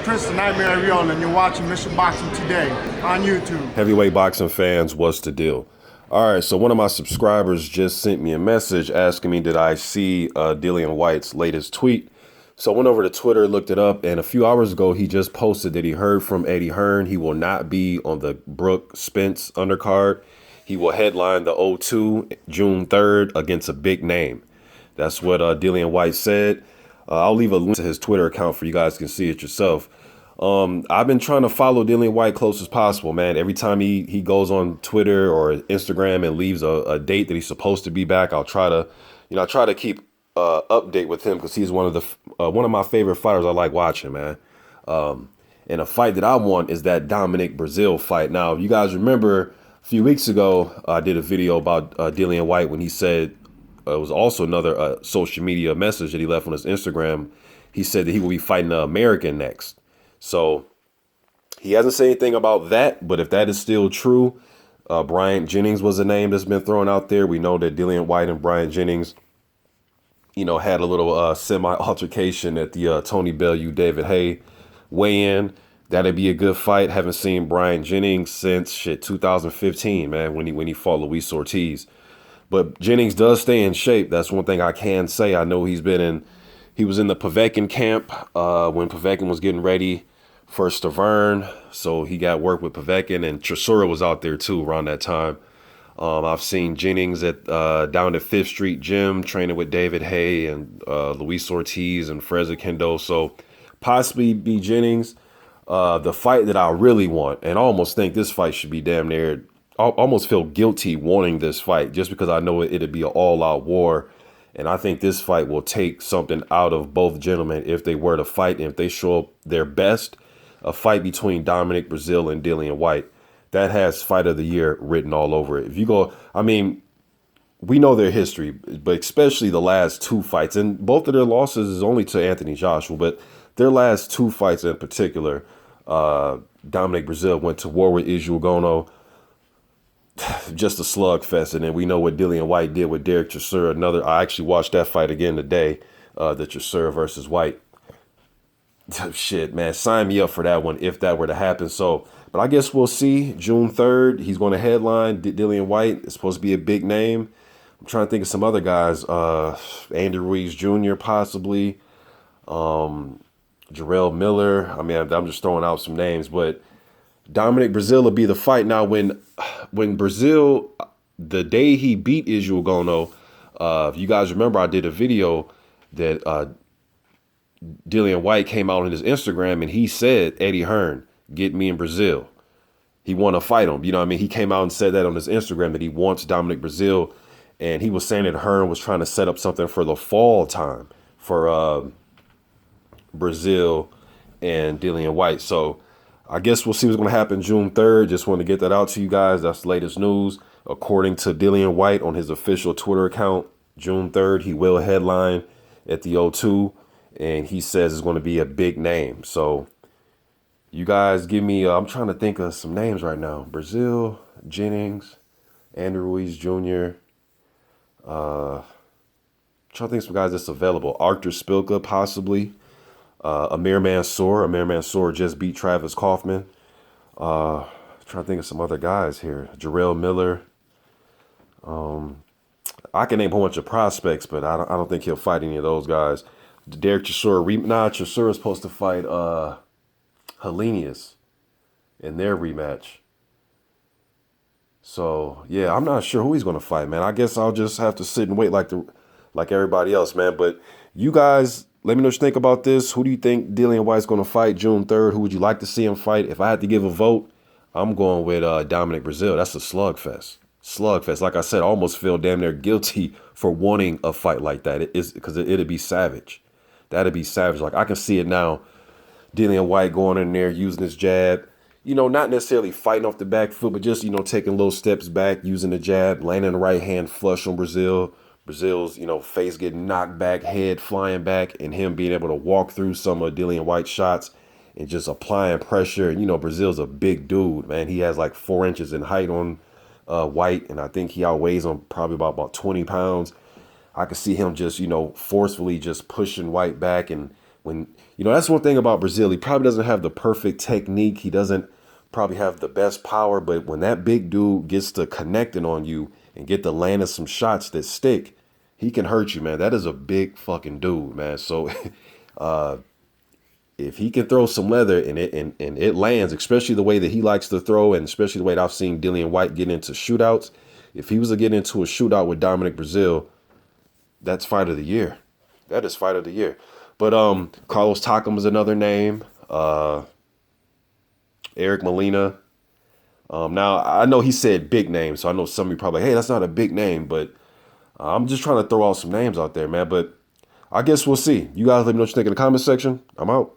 Chris the Nightmare Ariel, and you're watching Mission Boxing Today on YouTube. Heavyweight boxing fans, what's the deal? All right, so one of my subscribers just sent me a message asking me did I see Dillian Whyte's latest tweet. So I went over to Twitter, looked it up, and a few hours ago he just posted that he heard from Eddie Hearn. He will not be on the Brooke Spence undercard. He will headline the O2 June 3rd against a big name. That's what Dillian Whyte said. I'll leave a link to his Twitter account for you guys can see it yourself. I've been trying to follow Dillian Whyte close as possible, man. Every time he goes on Twitter or Instagram and leaves a date that he's supposed to be back, I'll try to keep update with him because he's one of my favorite fighters. I like watching, man. And a fight that I want is that Dominic Brazil fight. Now, if you guys remember, a few weeks ago, I did a video about Dillian Whyte when he said it was also another social media message that he left on his Instagram. He said that he will be fighting an American next. So he hasn't said anything about that. But if that is still true, Bryant Jennings was a name that's been thrown out there. We know that Dillian Whyte and Bryant Jennings, had a little semi-altercation at the Tony Bellew, David Haye weigh-in. That'd be a good fight. Haven't seen Bryant Jennings since 2015, man, when he fought Luis Ortiz. But Jennings does stay in shape. That's one thing I can say. I know he was in the Povetkin camp when Povetkin was getting ready for Stavern. So he got work with Povetkin, and Chisora was out there too around that time. I've seen Jennings down at Fifth Street Gym training with David Haye and Luis Ortiz and Freza Kendo. So possibly be Jennings. The fight that I really want, and I almost think this fight should be damn near, I almost feel guilty wanting this fight just because I know it'd be an all-out war. And I think this fight will take something out of both gentlemen if they were to fight. And if they show up their best, a fight between Dominic Brazil and Dillian Whyte, that has Fight of the Year written all over it. If you go, we know their history, but especially the last two fights. And both of their losses is only to Anthony Joshua, but their last two fights in particular, Dominic Brazil went to war with Isugono. Just a slugfest. And then we know what Dillian Whyte did with Derek Chisora. I actually watched that fight again today, the Chisora versus Whyte. Shit, man, sign me up for that one if that were to happen. So, but I guess we'll see. June 3rd, he's going to headline. Dillian Whyte is supposed to be a big name. I'm trying to think of some other guys. Andy Ruiz Jr. possibly. Jarrell Miller. I'm just throwing out some names, but Dominic Brazil will be the fight. Now, when Brazil, the day he beat Isugono, if you guys remember, I did a video that Dillian Whyte came out on his Instagram and he said, Eddie Hearn, get me in Brazil. He want to fight him. He came out and said that on his Instagram that he wants Dominic Brazil. And he was saying that Hearn was trying to set up something for the fall time for Brazil and Dillian Whyte. So I guess we'll see what's going to happen June 3rd. Just want to get that out to you guys. That's the latest news. According to Dillian Whyte on his official Twitter account, June 3rd, he will headline at the O2. And he says it's going to be a big name. So you guys give me, I'm trying to think of some names right now. Brazil, Jennings, Andrew Ruiz Jr. Trying to think of some guys that's available. Arthur Spilka, possibly. Amir Mansour. Amir Mansour just beat Travis Kaufman. Trying to think of some other guys here. Jarrell Miller. I can name a whole bunch of prospects, but I don't think he'll fight any of those guys. Derek Chisora. Chisora's supposed to fight Helenius in their rematch. So, yeah, I'm not sure who he's going to fight, man. I guess I'll just have to sit and wait like everybody else, man. But you guys, let me know what you think about this. Who do you think Dillian Whyte's going to fight June 3rd? Who would you like to see him fight? If I had to give a vote, I'm going with Dominic Brazil. That's a slugfest. Slugfest. Like I said, I almost feel damn near guilty for wanting a fight like that. It is because it'd be savage. That'd be savage. Like I can see it now. Dillian Whyte going in there, using his jab, not necessarily fighting off the back foot, but just, taking little steps back, using the jab, landing the right hand flush on Brazil. Brazil's, face getting knocked back, head flying back, and him being able to walk through some of Dillian Whyte's shots and just applying pressure. And, Brazil's a big dude, man. He has like 4 inches in height on Whyte, and I think he outweighs him probably about 20 pounds. I could see him just, forcefully just pushing Whyte back, and when, that's one thing about Brazil. He probably doesn't have the perfect technique. He doesn't probably have the best power, but when that big dude gets to connecting on you and get to landing some shots that stick, he can hurt you, man. That is a big fucking dude, man. So if he can throw some leather and it lands, especially the way that he likes to throw, and especially the way that I've seen Dillian Whyte get into shootouts, if he was to get into a shootout with Dominic Brazil, that's fight of the year. That is fight of the year. But Carlos Takam is another name. Eric Molina. Now, I know he said big name, so I know some of you probably, hey, that's not a big name, but I'm just trying to throw out some names out there, man. But I guess we'll see. You guys let me know what you think in the comment section. I'm out.